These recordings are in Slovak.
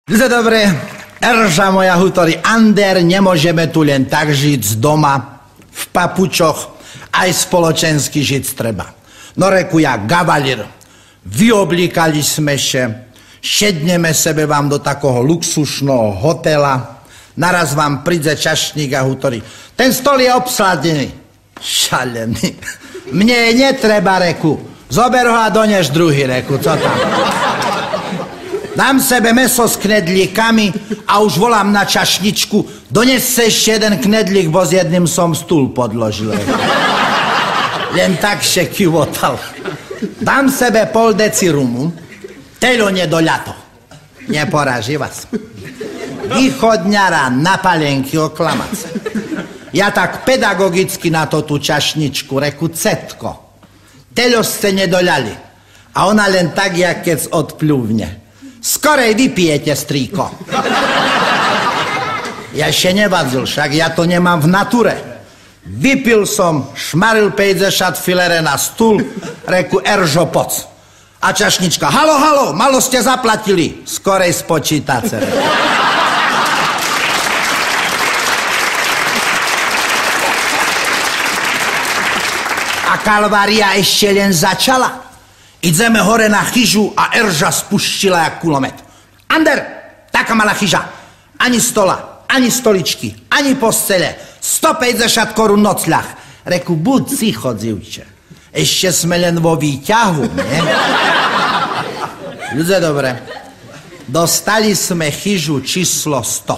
Dobre, Erža moja hutorí, Ander, nemôžeme tu len tak žiť z doma, v papučoch, aj spoločensky žiť treba. No reku ja, Gavalír, vyoblíkali sme še, šedneme sebe vám do takého luxusného hotela, naraz vám príde čašník a hutorí, ten stol je obsladený. Šalený. Mne netreba, reku. Zober ho a donež druhý, reku. Co tam? Dám sebe meso s knedlíkami a už volám na čašničku. Dones sa ešte jeden knedlík, bo s jedným som stůl podložil, reku. Len tak še kivotal. Dám sebe pol deci rumu. Telo nedoľato. Neporaží vás. Východňara na palenky oklamace. Ja tak pedagogicky na to tú čašničku, reku, cetko. Teľo ste nedoľali. A ona len tak, jak keď odpľúvne. Skorej vypijete, strýko. Ja ešte nevadzil, však ja to nemám v nature. Vypil som, šmaril 50 filere na stůl, reku, Eržo, poc. A čašnička, halo, halo, malo ste zaplatili. Skorej spočítace, reku. A kalvária ešte len začala. Ideme hore na chyžu a Erža spuštila jak kulomet. Ander, taká malá chyža. Ani stola, ani stoličky, ani postele. 150 korun nocľah. Reku, buď cicho, dzivče. Ešte sme len vo výťahu, nie? Ľudia, dobre. Dostali sme chyžu číslo 100.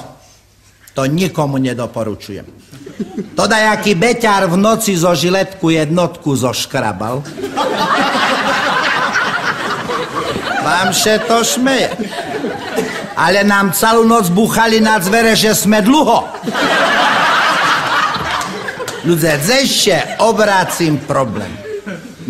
To nikomu nedoporučujem. To dajaký beťar v noci zo žiletku jednotku zoškrabal. Vám še to šmeje. Ale nám celú noc buchali na dvere, že sme dlho. Ľudia, ešte obracím problém.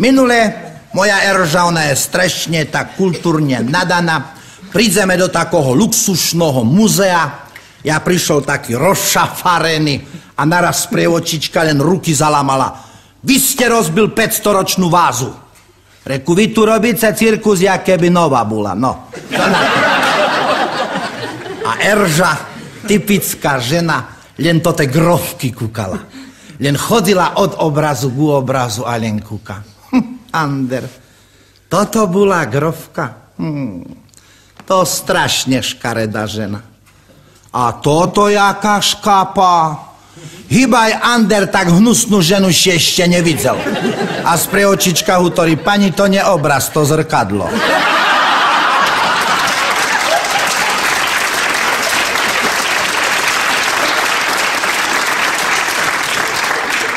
Minule moja Erža, ona je strešne tak kultúrne nadaná. Prídeme do takého luxusného muzea. Ja prišiel taký rozšafarený a naraz sprievočička len ruky zalamala. Vy ste rozbil 500-ročnú vázu. Reku, vy tu robíte cirkus, jak keby nová bola. No. A Erža, typická žena, len to te grovky kúkala. Len chodila od obrazu k obrazu a len kúka. Ander, toto bola grovka? To strašne škaredá žena. A toto jaká škápa. Hýbaj, Ander, tak hnusnú ženu si ešte nevidel. A z preočička hutorí, pani, to neobraz, to zrkadlo.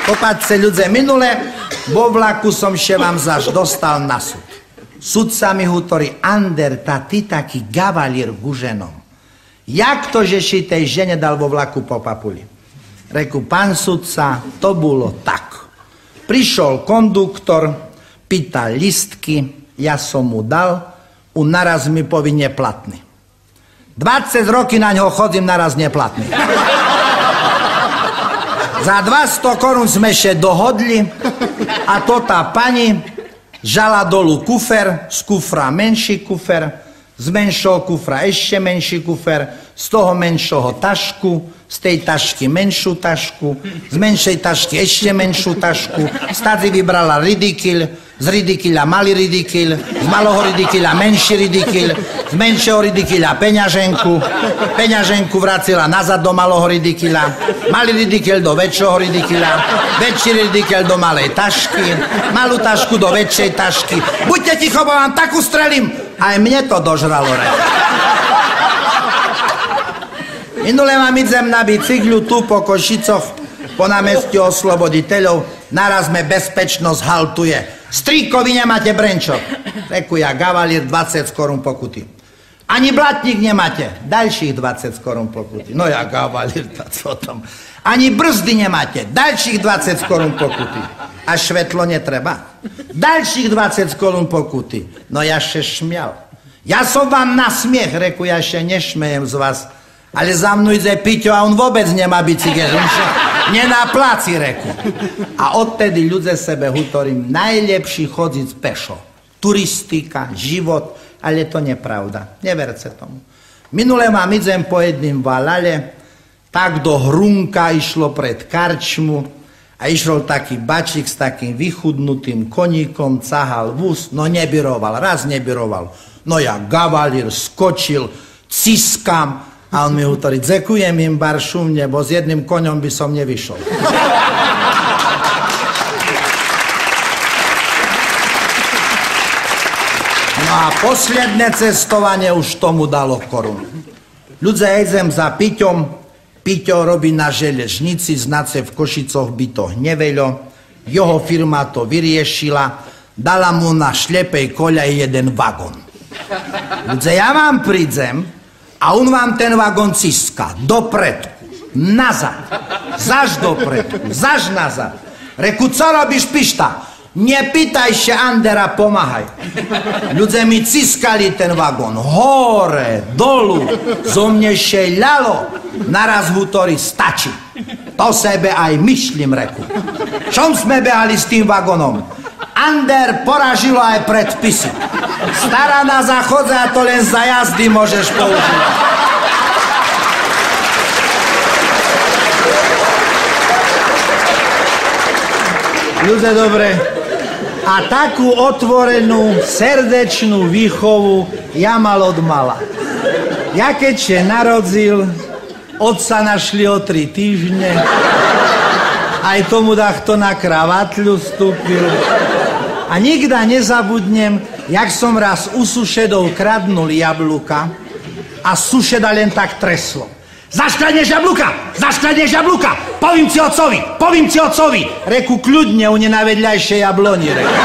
Popaďte, ľudia, minule vo vlaku som še vám zaž dostal na súd. Sudca mi hutorí, Ander, ty taký gavalír ku ženom. Jak to, že si tej žene dal vo vlaku po papuli? Reku, pán sudca, to bolo tak. Prišiel konduktor, pýtal listky, ja som mu dal, naraz mi poví neplatný. 20 roky na ňo chodím, naraz neplatný. Za 200 korun sme še dohodli a to tá pani žala dolu kufer, z kufra menší kufer, z menšieho kufra ešte menší kufer, z toho menšieho tašku, z tej tašky menšiu tašku, z menšej tašky ešte menšiu tašku, stadzi vybrala ridikil, z ridikila malý ridikil, z malého ridikila menší ridikil, z menšieho ridikila peňaženku vracila nazad do malého ridikila, malý ridikil do väčšieho ridikila, väčší ridikil do malej tašky, malú tašku do väčšej tašky. Buďte ticho, bo vám tak ustrelím. Aj mne to dožralo, Minule mám idem na bicykľu tu po Košicoch, po námestí Osloboditeľov, naraz me bezpečnosť haltuje. Strýko, vy nemáte brenčok. Reku ja, gavalír, 20 korun pokuty. Ani blatník nemáte, ďalších 20 korun pokuty. No ja, gavalír, co tam. Ani brzdy nemáte, ďalších 20 korun pokuty. A švetlo netreba. Ďalších 20 korun pokuty. No ja še šmial. Ja som vám na smiech, reku, ja še nešmejem z vás. Ale za mnou ide Piťo a on vôbec nemá bicykel. Nie na placi, reku. A odtedy ľudia sebe hutorím, najlepší chodiť pešo. Turistika, život, ale to nepravda. Neverte tomu. Minule ma idem po jedným valale, tak do Hrunka išlo pred karčmu a išiel taký bačík s takým vychudnutým koníkom, cahal vús, no nebyroval, raz nebyroval. No ja gavalír, skočil, ciskam a on mi hovorí, dzekujem im bar šumne, bo s jedným koňom by som nevyšol. No a posledné cestovanie už tomu dalo korunu. Ľudia idem za Piťom, Piťo robí na železnici, znace v Košicoch by to hneveľo, jeho firma to vyriešila, dala mu na šlepej koľaji jeden vagón. Ľudia, ja vám prídem a on vám ten vagón ciska dopredu, nazad, zaž dopredu, zaž nazad. Reku, co robíš, Pišta? Nepýtaj sa Andera, pomáhaj. Ľudia mi ciskali ten vagón hore, dolu, zo mne šeľalo. Naraz hútori, stačí. To sebe aj myšlím, reku. Čom sme behali s tým vagónom? Ander poražilo aj predpisy. Stará na záchodze a to len za jazdy môžeš používať. Ľudia, dobre. A takú otvorenú, srdečnú výchovu ja mal od mala. Ja keď sa narodzil, otca našli o 3 týždne, aj tomu dachto na kravatľu vstúpil. A nikda nezabudnem, jak som raz u sušedov kradnul jablúka a sušeda len tak treslo. Zaškladneš jablúka! Zaškladneš jablúka! Povím ti otcovi! Reku, kľudne, u ne na vedľajšej jabloni, reku.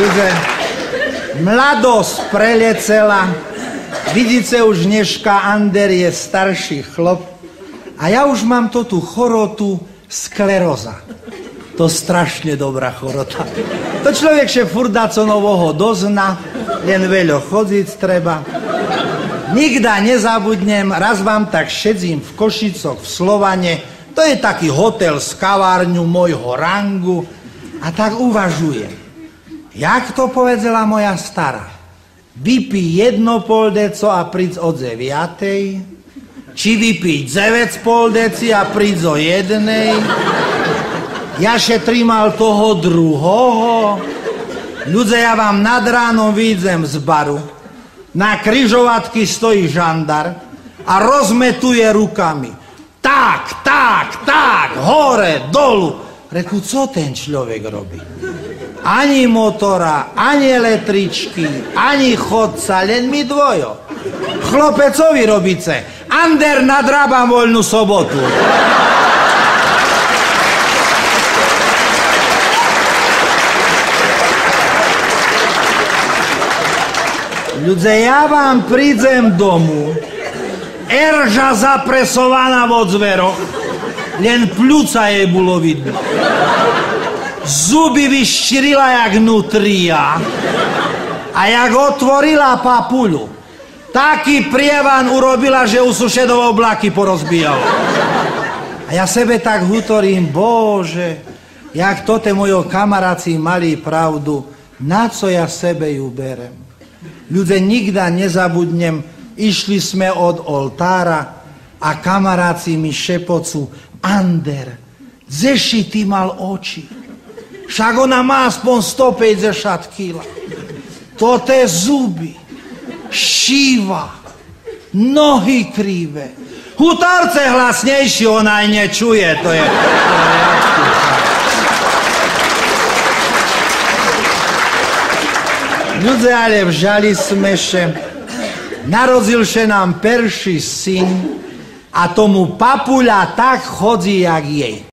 Ľudia, mladosť prelecela, vidíte už dneška, Ander je starší chlop a ja už mám to tú chorotu skleróza. To strašne dobrá chorota. To človek še furt co novoho dozna, len veľo chodiť treba. Nikda nezabudnem, raz vám tak šedzím v Košicoch, v Slovane, to je taký hotel s kavárňu môjho rangu a tak uvažujem. Jak to povedala moja stará? Vypí 1,5 deco a príď o 9. Či vypiť 9,5 deci a príď o 1. Ja šetrimal toho druhoho. Ľudia, ja vám nad ránom výjdem z baru. Na križovatky stojí žandar a rozmetuje rukami. Tak, hore, dolu. Reku, co ten človek robí? Ani motora, ani električky, ani chodca, len my dvojo. Chlopecovi robíce. Ander, nadrábam voľnú sobotu. Ľudia, ja vám prídem domu, erža zapresovaná vo zveroch, len pľúca jej bolo vidno. Zuby vyščirila jak nutria a jak otvorila papuľu, taký prievan urobila, že u sušedov oblaky porozbíjalo. A ja sebe tak hutorím, Bože, jak to te mojo kamaráci mali pravdu, na co ja sebe ju berem. Ľudia, nikda nezabudnem, išli sme od oltára a kamaráci mi šepocu, Ander, zeši ty mal oči. Však ona má aspoň 150 kg. To te zuby, šíva, nohy krivé. Hutorce hlasnejší, ona aj nečuje, to je... Ľudia, ale vžali sme še, narodzil še nám perší syn a tomu papuľa tak chodí, jak jej.